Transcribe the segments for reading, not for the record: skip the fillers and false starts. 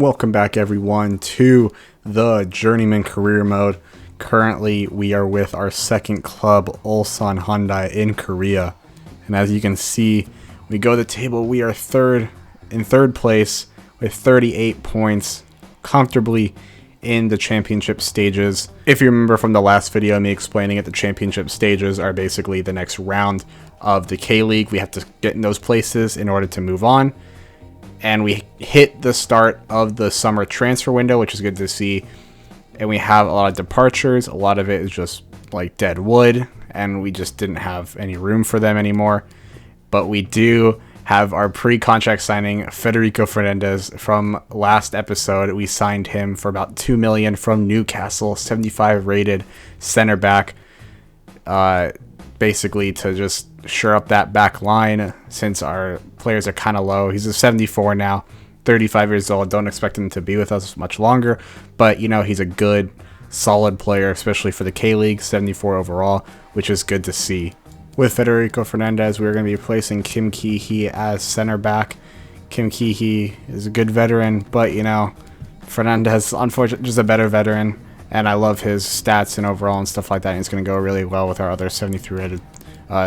Welcome back everyone to the Journeyman career mode. Currently we are with our second club, Ulsan Hyundai in Korea. And as you can see, we go to the table, we are in third place with 38 points, comfortably in the championship stages. If you remember from the last video, me explaining it, the championship stages are basically the next round of the K-League. We have to get in those places in order to move on. And we hit the start of the summer transfer window, which is good to see. And we have a lot of departures. A lot of it is just like dead wood, and we just didn't have any room for them anymore. But we do have our pre-contract signing, Federico Fernandez, from last episode. We signed him for about $2 million from Newcastle, 75 rated center back, basically to just shore up that back line since our players are kind of low. He's a 74 now, 35 years old. Don't expect him to be with us much longer, but you know, he's a good, solid player, especially for the K-League, 74 overall, which is good to see. With Federico Fernandez, we're going to be replacing Kim Ki-hee as center back. Kim Ki-hee is a good veteran, but you know, Fernandez, unfortunately, just a better veteran, and I love his stats and overall and stuff like that. And it's going to go really well with our other 73 rated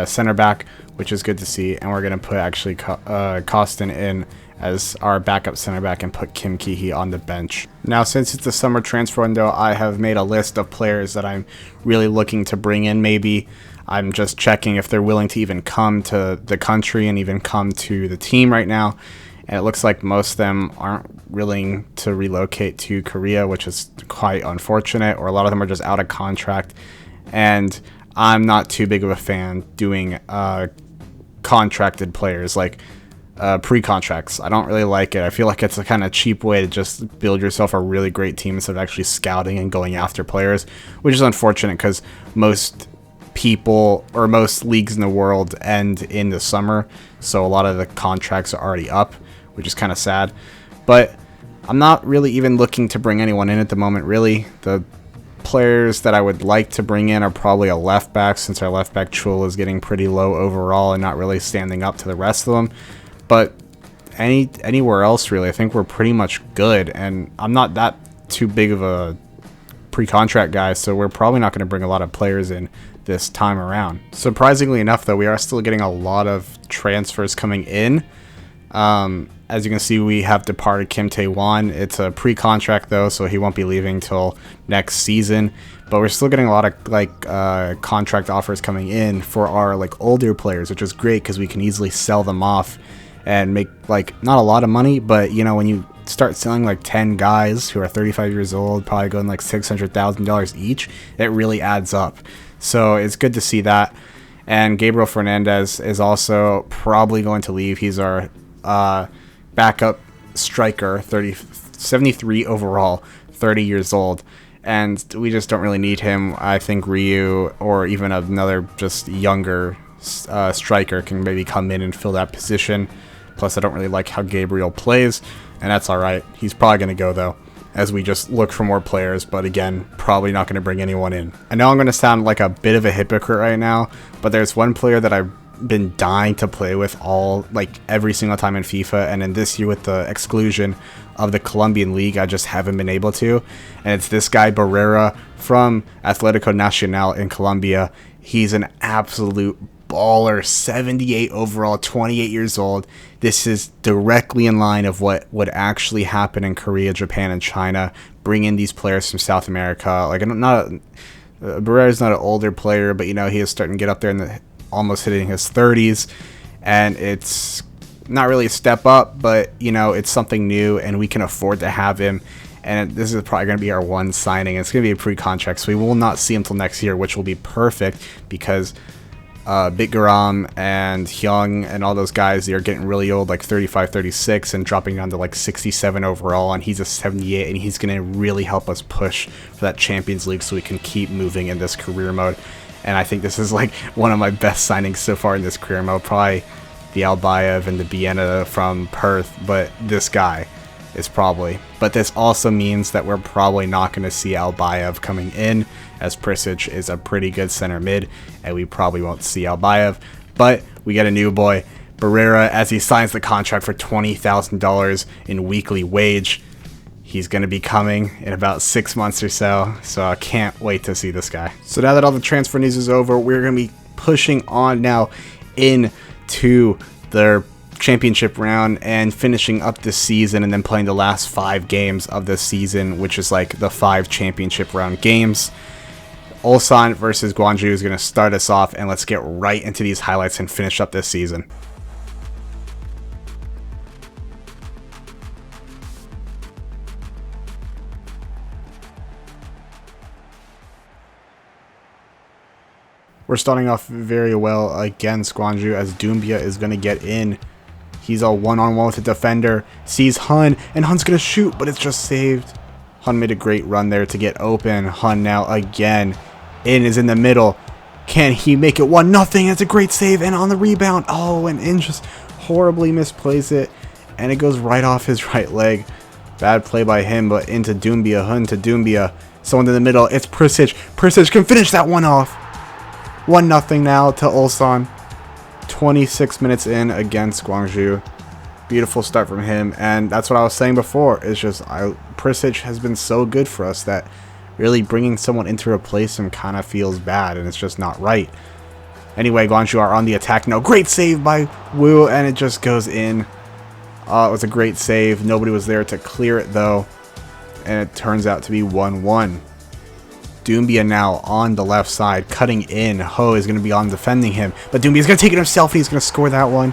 center back, which is good to see. And we're going to put actually Costin in as our backup center back and put Kim Ki-hee on the bench. Now, since it's the summer transfer window, I have made a list of players that I'm really looking to bring in. Maybe I'm just checking if they're willing to even come to the country and even come to the team right now. And it looks like most of them aren't willing to relocate to Korea, which is quite unfortunate, or a lot of them are just out of contract. And I'm not too big of a fan doing contracted players, like pre-contracts. I don't really like it. I feel like it's a kind of cheap way to just build yourself a really great team instead of actually scouting and going after players, which is unfortunate because most people or most leagues in the world end in the summer, so a lot of the contracts are already up, which is kind of sad. But I'm not really even looking to bring anyone in at the moment, really. The players that I would like to bring in are probably a left back, since our left back Chul is getting pretty low overall and not really standing up to the rest of them. But anywhere else, really, I think we're pretty much good, and I'm not that too big of a pre-contract guy, so we're probably not going to bring a lot of players in this time around. Surprisingly enough, though, we are still getting a lot of transfers coming in. As you can see, we have departed Kim Tae-won. It's a pre-contract though, so he won't be leaving till next season. But we're still getting a lot of contract offers coming in for our older players, which is great because we can easily sell them off and make not a lot of money. But you know, when you start selling 10 guys who are 35 years old, probably going $600,000 each, it really adds up. So it's good to see that. And Gabriel Fernandez is also probably going to leave. He's our backup striker, 73 overall, 30 years old, and we just don't really need him. I think Ryu or even another just younger striker can maybe come in and fill that position. Plus, I don't really like how Gabriel plays, and that's alright. He's probably going to go, though, as we just look for more players, but again, probably not going to bring anyone in. I know I'm going to sound like a bit of a hypocrite right now, but there's one player that I've been dying to play with every single time in FIFA, and in this year with the exclusion of the Colombian League, I just haven't been able to, and it's this guy Barrera from Atlético Nacional in Colombia. He's an absolute baller, 78 overall, 28 years old. This is directly in line of what would actually happen in Korea, Japan, and China. Bring in these players from South America. Barrera's not an older player, but you know, he is starting to get up there in the almost hitting his 30s, and it's not really a step up, but you know, it's something new and we can afford to have him. And this is probably going to be our one signing. It's going to be a pre-contract, so we will not see him till next year, which will be perfect because Bitgaram and Hyung and all those guys, they are getting really old, 35, 36, and dropping down to 67 overall, and he's a 78, and he's going to really help us push for that Champions League so we can keep moving in this career mode. And I think this is one of my best signings so far in this career mode. Probably the Albayev and the Biena from Perth, but this guy is probably. But this also means that we're probably not going to see Albayev coming in, as Prisic is a pretty good center mid, and we probably won't see Albayev. But we get a new boy, Barrera, as he signs the contract for $20,000 in weekly wage. He's going to be coming in about 6 months or so I can't wait to see this guy. So now that all the transfer news is over, we're going to be pushing on now into their championship round and finishing up this season, and then playing the last 5 games of this season, which is like the 5 championship round games. Ulsan versus Gwangju is going to start us off, and let's get right into these highlights and finish up this season. We're starting off very well against Gwangju as Doumbia is going to get in. He's all one-on-one with the defender, sees Hun, and Hun's going to shoot, but it's just saved. Hun made a great run there to get open. Hun now again. In is in the middle. Can he make it 1-0? It's a great save, and on the rebound, oh, and In just horribly misplays it, and it goes right off his right leg. Bad play by him, but into Doumbia. Hun to Doumbia. Someone in the middle. It's Prisic. Prisic can finish that one off. 1-0 now to Ulsan. 26 minutes in against Gwangju. Beautiful start from him, and that's what I was saying before. It's just Prisic has been so good for us that really bringing someone in to replace him kind of feels bad, and it's just not right. Anyway, Gwangju are on the attack now. Great save by Wu, and it just goes in. It was a great save. Nobody was there to clear it though, and it turns out to be 1-1. Doumbia now on the left side, cutting in. Ho is going to be on defending him, but Doumbia is going to take it himself, and he's going to score that one,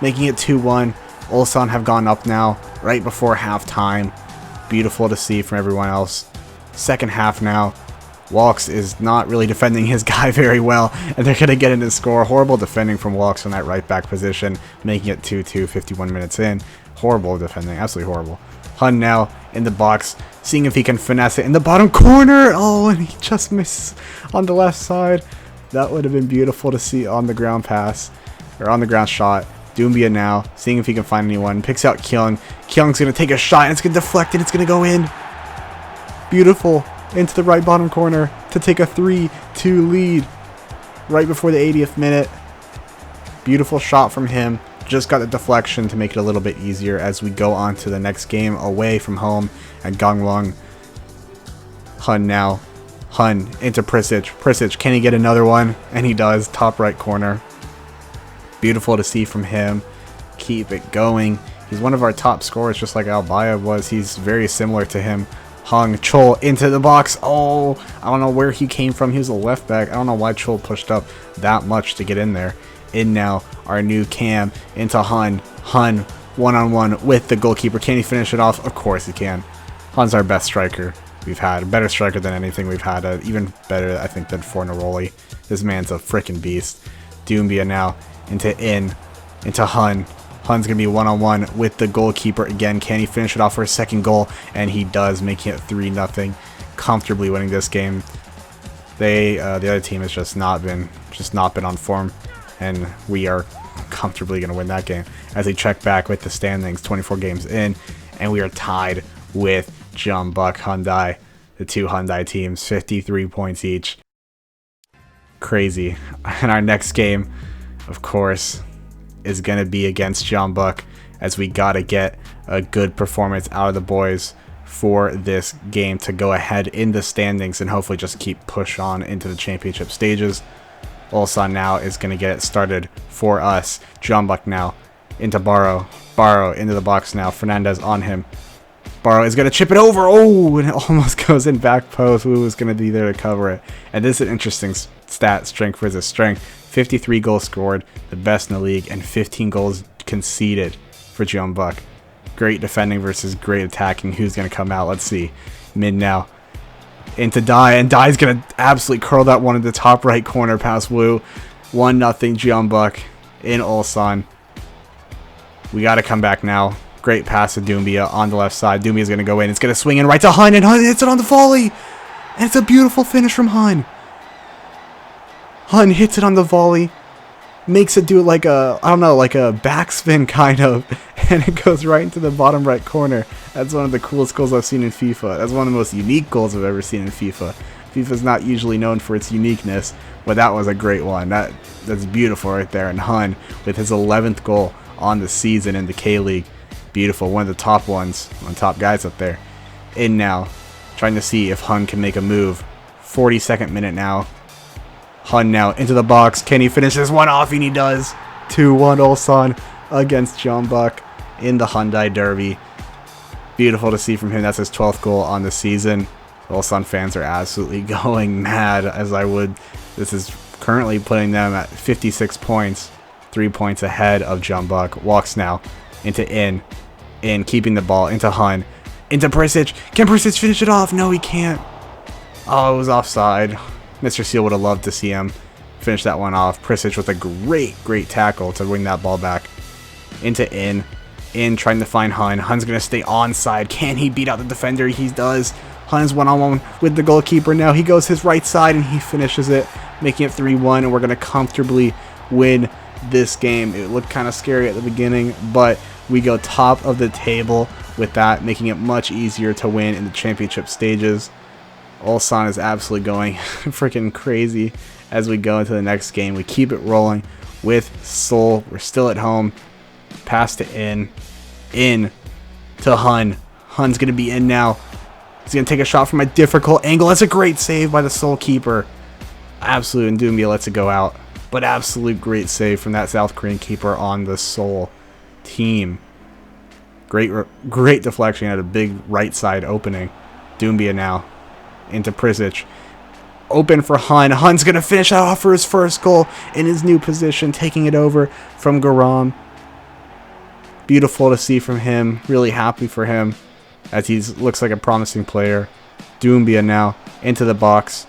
making it 2-1. Ulsan have gone up now, right before halftime. Beautiful to see from everyone else. Second half now. Walks is not really defending his guy very well, and they're going to get in and score. Horrible defending from Walks in that right back position, making it 2-2, 51 minutes in. Horrible defending, absolutely horrible. Hun now in the box, seeing if he can finesse it in the bottom corner. Oh, and he just misses on the left side. That would have been beautiful to see on the ground pass, or on the ground shot. Doumbia now, seeing if he can find anyone. Picks out Kyung. Kyung's going to take a shot, and it's going to deflect, and it's going to go in. Beautiful. Into the right bottom corner to take a 3-2 lead right before the 80th minute. Beautiful shot from him. Just got the deflection to make it a little bit easier as we go on to the next game away from home at Gangwon. Hun now. Hun into Prisic. Prisic, can he get another one? And he does. Top right corner. Beautiful to see from him. Keep it going. He's one of our top scorers, just like Albaya was. He's very similar to him. Hong Chol into the box. Oh, I don't know where he came from. He was a left back. I don't know why Chol pushed up that much to get in there. In now, our new Cam into Hun. Hun, one-on-one with the goalkeeper. Can he finish it off? Of course he can. Hun's our best striker we've had. A better striker than anything we've had. Even better, I think, than Fornaroli. This man's a freaking beast. Doumbia now into Hun. Hun's going to be one-on-one with the goalkeeper again. Can he finish it off for a second goal? And he does, making it 3-0. Comfortably winning this game. The other team has just not been on form, and we are comfortably going to win that game. As we check back with the standings, 24 games in, and we are tied with Jeonbuk Hyundai, the two Hyundai teams, 53 points each. Crazy. And our next game, of course, is going to be against Jeonbuk, as we got to get a good performance out of the boys for this game to go ahead in the standings and hopefully just keep push on into the championship stages. Ulsan now is going to get it started for us. Jeonbuk now into Barrow. Barrow into the box now. Fernandez on him. Barrow is going to chip it over. Oh, and it almost goes in back post. Wu was going to be there to cover it. And this is an interesting stat, strength versus strength. 53 goals scored, the best in the league, and 15 goals conceded for Jeonbuk. Great defending versus great attacking. Who's going to come out? Let's see. Mid now. Into Dai, and Dai's going to absolutely curl that one in the top right corner past Wu. 1-0 Jeonbuk in Ulsan. We got to come back now. Great pass to Doumbia on the left side. Doumbia is going to go in. It's going to swing in right to Hun, and Hun hits it on the volley. And it's a beautiful finish from Hun. Hun hits it on the volley, makes it do like a, I don't know, like a backspin kind of, and it goes right into the bottom right corner. That's one of the coolest goals I've seen in FIFA. That's one of the most unique goals I've ever seen in FIFA. FIFA's not usually known for its uniqueness, but that was a great one. That's beautiful right there. And Hun with his 11th goal on the season in the K-League. Beautiful, one of the top ones, one of the top guys up there. In now. Trying to see if Hun can make a move. 42nd minute now. Hun now into the box. Can he finish this one off? And he does. 2-1 Ulsan against Jeonbuk in the Hyundai Derby. Beautiful to see from him. That's his 12th goal on the season. Ulsan fans are absolutely going mad, as I would. This is currently putting them at 56 points. 3 points ahead of Jeonbuk. Walks now into In, keeping the ball into Hun. Into Perisic. Can Perisic finish it off? No, he can't. Oh, it was offside. Mr. Seal would have loved to see him finish that one off. Perisic with a great tackle to win that ball back. Into In trying to find Hun. Hun's going to stay onside. Can he beat out the defender? He does. Hun's one-on-one with the goalkeeper now. He goes his right side and he finishes it, making it 3-1. And we're going to comfortably win this game. It looked kind of scary at the beginning, but we go top of the table with that, making it much easier to win in the championship stages. Ulsan is absolutely going freaking crazy as we go into the next game. We keep it rolling with Seoul. We're still at home. Pass to In to Hun. Hun's going to be in now. He's going to take a shot from a difficult angle. That's a great save by the Seoul keeper. Absolute Ndumbia lets it go out. But absolute great save from that South Korean keeper on the Seoul team. Great deflection at a big right side opening. Doumbia now into Perisic. Open for Hun. Hun's going to finish that off for his first goal in his new position, taking it over from Garam. Beautiful to see from him. Really happy for him as he looks like a promising player. Doumbia now into the box.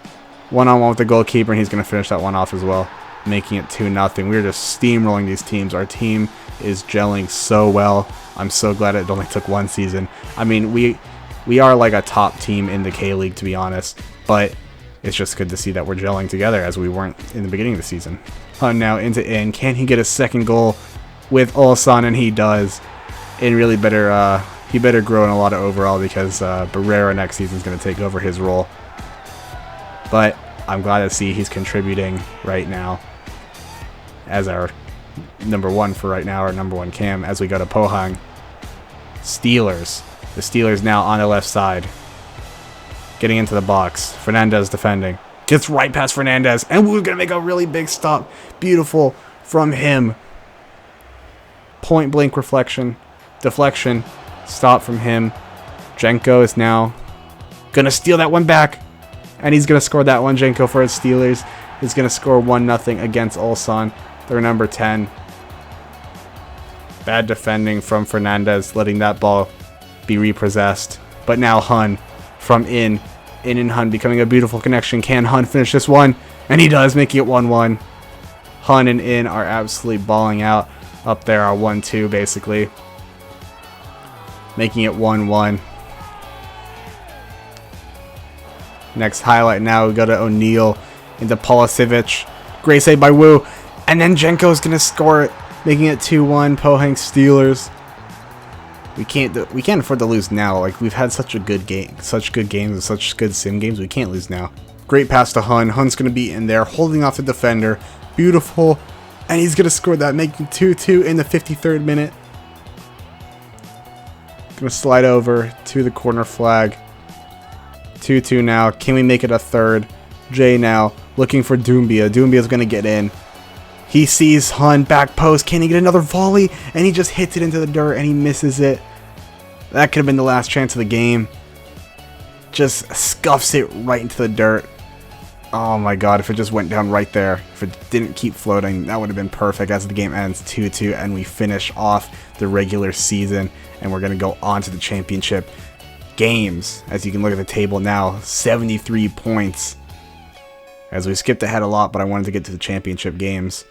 One-on-one with the goalkeeper, and he's going to finish that one off as well, making it 2-0. We're just steamrolling these teams. Our team is gelling so well. I'm so glad it only took one season. I mean, we are like a top team in the K-League, to be honest, but it's just good to see that we're gelling together as we weren't in the beginning of the season. Hun now into In. Can he get a second goal with Ulsan? And he does. And really he better grow in a lot of overall, because Barrera next season is going to take over his role. But I'm glad to see he's contributing right now as our number one for right now, our number one cam, as we go to Pohang. Steelers. The Steelers now on the left side. Getting into the box. Fernandez defending. Gets right past Fernandez. And we're going to make a really big stop. Beautiful from him. Point blank deflection. Stop from him. Jenko is now going to steal that one back. And he's going to score that one. Jenko for his Steelers is going to score 1-0 against Ulsan. Their number 10. Bad defending from Fernandez, letting that ball be repossessed. But now Hun from In and Hun becoming a beautiful connection. Can Hun finish this one? And he does, making it 1-1. Hun and In are absolutely balling out up there, our 1-2 basically. Making it 1-1. Next highlight now, we go to O'Neal into Polisiewicz. Great save by Wu. And then Jenko's going to score it, making it 2-1. Pohang Steelers. We can't afford to lose now. Like, we've had such good games and such good sim games. We can't lose now. Great pass to Hun. Hun's going to be in there, holding off the defender. Beautiful. And he's going to score that, making 2-2 in the 53rd minute. Going to slide over to the corner flag. 2-2 now. Can we make it a third? Jay now looking for Doumbia. Doumbia's going to get in. He sees Hun, back post. Can he get another volley? And he just hits it into the dirt and he misses it. That could have been the last chance of the game. Just scuffs it right into the dirt. Oh my god, if it just went down right there. If it didn't keep floating, that would have been perfect as the game ends 2-2 and we finish off the regular season. And we're going to go on to the championship games. As you can look at the table now, 73 points. As we skipped ahead a lot, but I wanted to get to the championship games.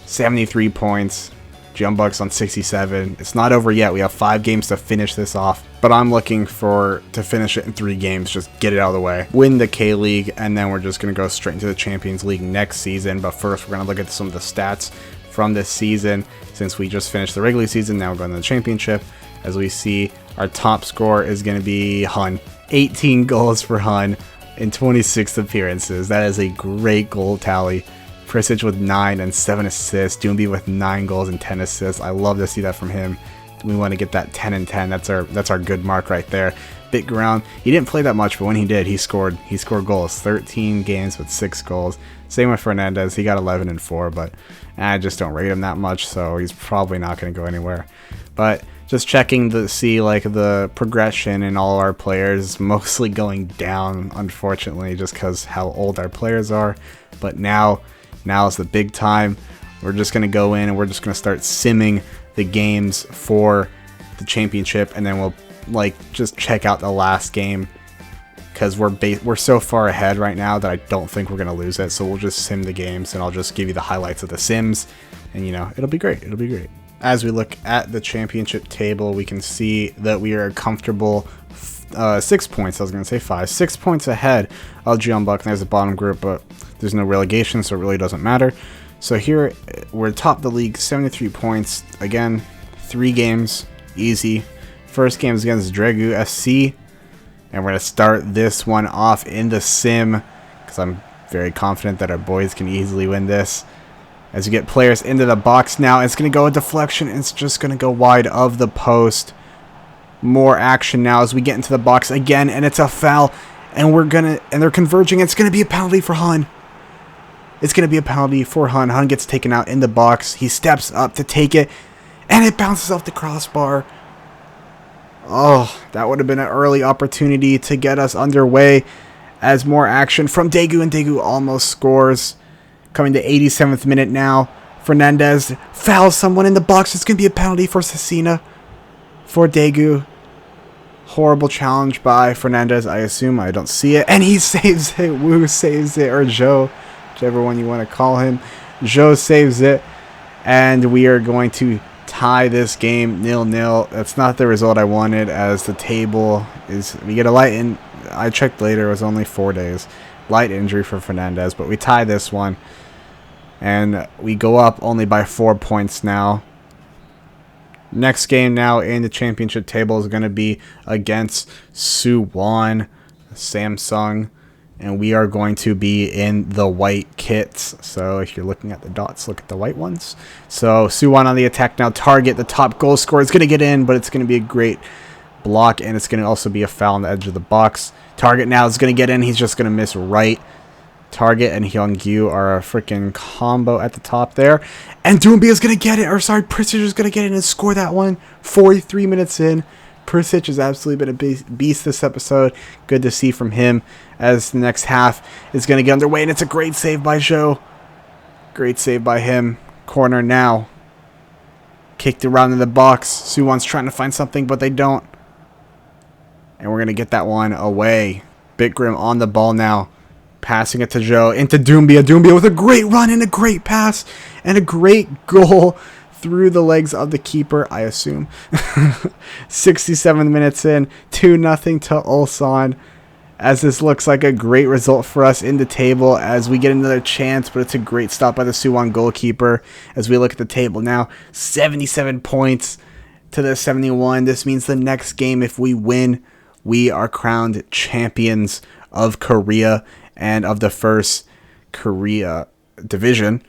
73 points. Jeonbuk's on 67. It's not over yet. We have 5 games to finish this off. But I'm looking to finish it in 3 games. Just get it out of the way. Win the K-League, and then we're just going to go straight into the Champions League next season. But first, we're going to look at some of the stats from this season. Since we just finished the regular season, now we're going to the championship. As we see, our top score is going to be Hun. 18 goals for Hun in 26 appearances. That is a great goal tally. Perisic with 9 and 7 assists. Doumbia with 9 goals and 10 assists. I love to see that from him. We want to get that 10 and 10. That's our good mark right there. bit ground. He didn't play that much, but when he did, he scored goals. 13 games with 6 goals. Same with Fernandez. He got 11 and 4, but I just don't rate him that much, so he's probably not going to go anywhere. But just checking to see like the progression in all our players, mostly going down, unfortunately, just because how old our players are. But now is the big time. We're just going to go in and we're just going to start simming the games for the championship, and then we'll like just check out the last game, because we're so far ahead right now that I don't think we're going to lose it. So we'll just sim the games, and I'll just give you the highlights of the sims, and it'll be great. It'll be great. As we look at the championship table, we can see that we are comfortable 6 points. I was going to say 5. 6 points ahead of Jeonbuk. There's the bottom group, but there's no relegation, so it really doesn't matter. So here, we're top of the league, 73 points. Again, 3 games, easy. First game is against Daegu SC, and we're going to start this one off in the sim, because I'm very confident that our boys can easily win this. As you get players into the box now, it's going to go a deflection. It's just going to go wide of the post. More action now as we get into the box again, and it's a foul. And they're converging. It's going to be a penalty for Hun. It's going to be a penalty for Hun. Hun gets taken out in the box. He steps up to take it, and it bounces off the crossbar. Oh, that would have been an early opportunity to get us underway. As more action from Daegu, and Daegu almost scores. Coming to 87th minute now. Fernandez fouls someone in the box. It's going to be a penalty for Cecina. For Daegu. Horrible challenge by Fernandez, I assume. I don't see it. And he saves it. Wu saves it. Or Joe. Whichever one you want to call him. Joe saves it. And we are going to tie this game 0-0. That's not the result I wanted, as the table is... We get a light in... I checked later. It was only 4 days. Light injury for Fernandez. But we tie this one. And we go up only by 4 points now. Next game now in the championship table is going to be against Suwon Samsung. And we are going to be in the white kits. So if you're looking at the dots, look at the white ones. So Suwon on the attack now. Target, the top goal scorer, is going to get in, but it's going to be a great block. And it's going to also be a foul on the edge of the box. Target now is going to get in. He's just going to miss right. Target and Hyungyu are a freaking combo at the top there. And Doumbia is going to get it. Or sorry, Perisic is going to get it and score that one. 43 minutes in. Perisic has absolutely been a beast this episode. Good to see from him, as the next half is going to get underway. And it's a great save by Joe. Great save by him. Corner now. Kicked around in the box. Suwon's trying to find something, but they don't. And we're going to get that one away. Bitgrim on the ball now. Passing it to Joe, into Doumbia. Doumbia with a great run and a great pass and a great goal through the legs of the keeper, I assume. 67 minutes in, 2-0 to Ulsan. As this looks like a great result for us in the table, as we get another chance, but it's a great stop by the Suwon goalkeeper. As we look at the table now, 77 points to the 71. This means the next game, if we win, we are crowned champions of Korea and of the first Korea division,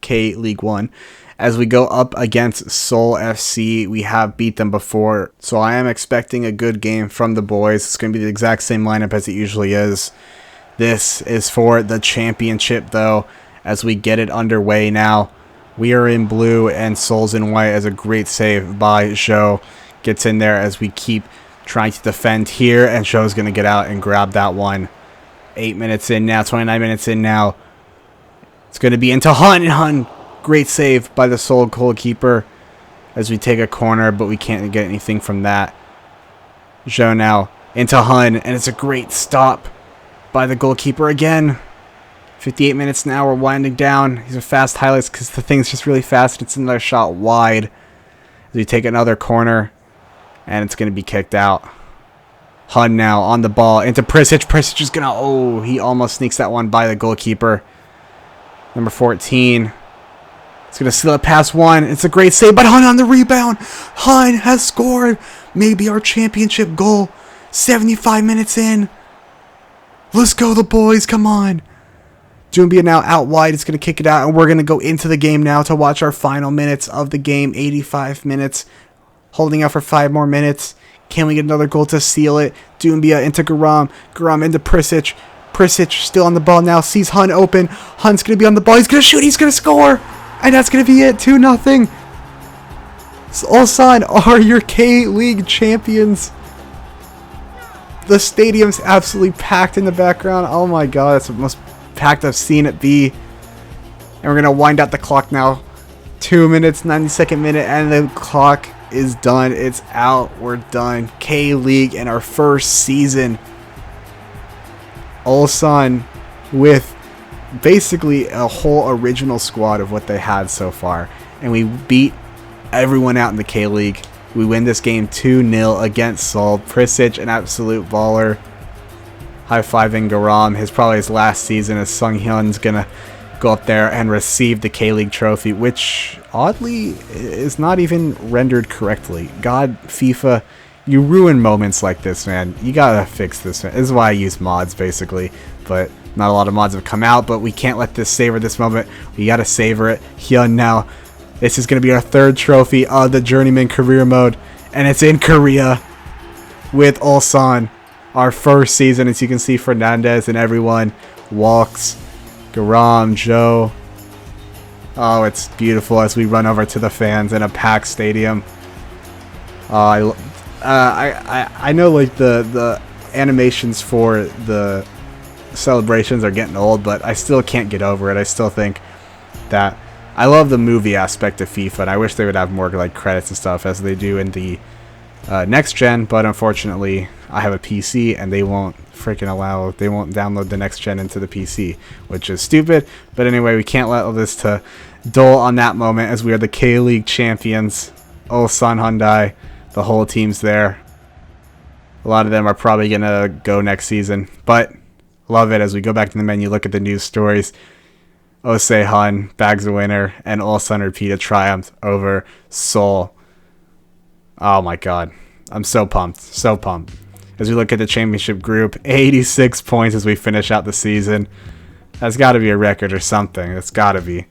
K League 1. As we go up against Seoul FC, we have beat them before, so I am expecting a good game from the boys. It's going to be the exact same lineup as it usually is. This is for the championship, though, as we get it underway now. We are in blue and Seoul's in white, as a great save by Zhou. Gets in there as we keep trying to defend here, and Zhou's going to get out and grab that one. 8 minutes in now, 29 minutes in now. It's going to be into Hun, and Hun, great save by the Seoul goalkeeper as we take a corner, but we can't get anything from that. Zhou now into Hun, and it's a great stop by the goalkeeper again. 58 minutes now, we're winding down. These are fast highlights because the thing's just really fast. It's another shot wide as we take another corner, and it's going to be kicked out. Hun now on the ball into Perisic. Perisic is going to... Oh, he almost sneaks that one by the goalkeeper. Number 14. It's going to steal it past one. It's a great save, but Hun on the rebound. Hun has scored maybe our championship goal. 75 minutes in. Let's go, the boys. Come on. Doumbia now out wide. It's going to kick it out, and we're going to go into the game now to watch our final minutes of the game. 85 minutes. Holding out for 5 more minutes. Can we get another goal to seal it? Doumbia into Garam. Garam into Prisic. Prisic still on the ball now. Sees Hun open. Hun's going to be on the ball. He's going to shoot. He's going to score. And that's going to be it. 2-0. Ulsan are your K-League champions. The stadium's absolutely packed in the background. Oh my god, that's the most packed I've seen it be. And we're going to wind out the clock now. 2 minutes, 92nd minute, and the clock is done. It's out. We're done. K-League in our first season. Ulsan with basically a whole original squad of what they had so far. And we beat everyone out in the K-League. We win this game 2-0 against Seoul. Prisic, an absolute baller. High-fiving Garam. Probably his last season as Sung Hyun's going to go up there and receive the K-League trophy, which oddly is not even rendered correctly. God, FIFA, you ruin moments like this, man. You gotta fix this, man. This is why I use mods, basically. But not a lot of mods have come out, but we can't let this savor this moment. We gotta savor it. Hyun now. This is going to be our third trophy of the Journeyman career mode. And it's in Korea with Ulsan. Our first season. As you can see, Fernandez and everyone. Walks. Garam, Joe. Oh, it's beautiful as we run over to the fans in a packed stadium. I know like the animations for the celebrations are getting old, but I still can't get over it. I still think that I love the movie aspect of FIFA, and I wish they would have more like credits and stuff as they do in the next gen. But unfortunately, I have a PC, and they won't download the next gen into the PC, which is stupid. But anyway, we can't let this to dull on that moment as we are the K-League champions. Ulsan Hyundai, the whole team's there. A lot of them are probably gonna go next season, but love it as we go back to the menu, look at the news stories. Osei Han bags a winner, and Ulsan repeat a triumph over Seoul. Oh my god. I'm so pumped. So pumped. As we look at the championship group, 86 points as we finish out the season. That's got to be a record or something. That's got to be.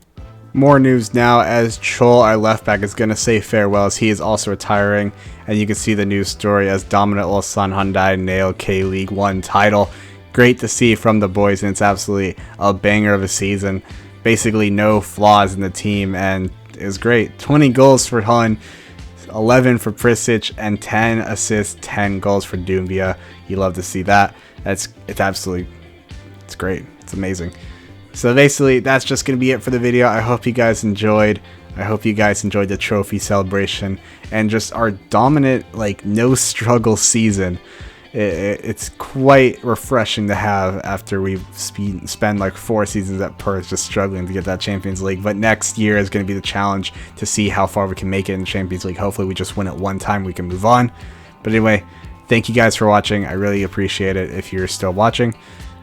More news now as Chol, our left back, is going to say farewell as he is also retiring. And you can see the news story as dominant Ulsan Hyundai nail K-League 1 title. Great to see from the boys, and it's absolutely a banger of a season. Basically no flaws in the team, and it was great. 20 goals for Hun, 11 for Prisic, and 10 assists, 10 goals for Doumbia. You love to see that. It's great. It's amazing. So basically, that's just going to be it for the video. I hope you guys enjoyed. I hope you guys enjoyed the trophy celebration and just our dominant, like, no struggle season. It's quite refreshing to have after we've spent like 4 seasons at Perth just struggling to get that Champions League. But next year is going to be the challenge to see how far we can make it in the Champions League. Hopefully we just win it one time, we can move on. But anyway, thank you guys for watching. I really appreciate it if you're still watching.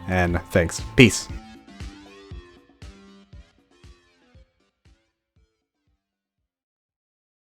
And thanks. Peace.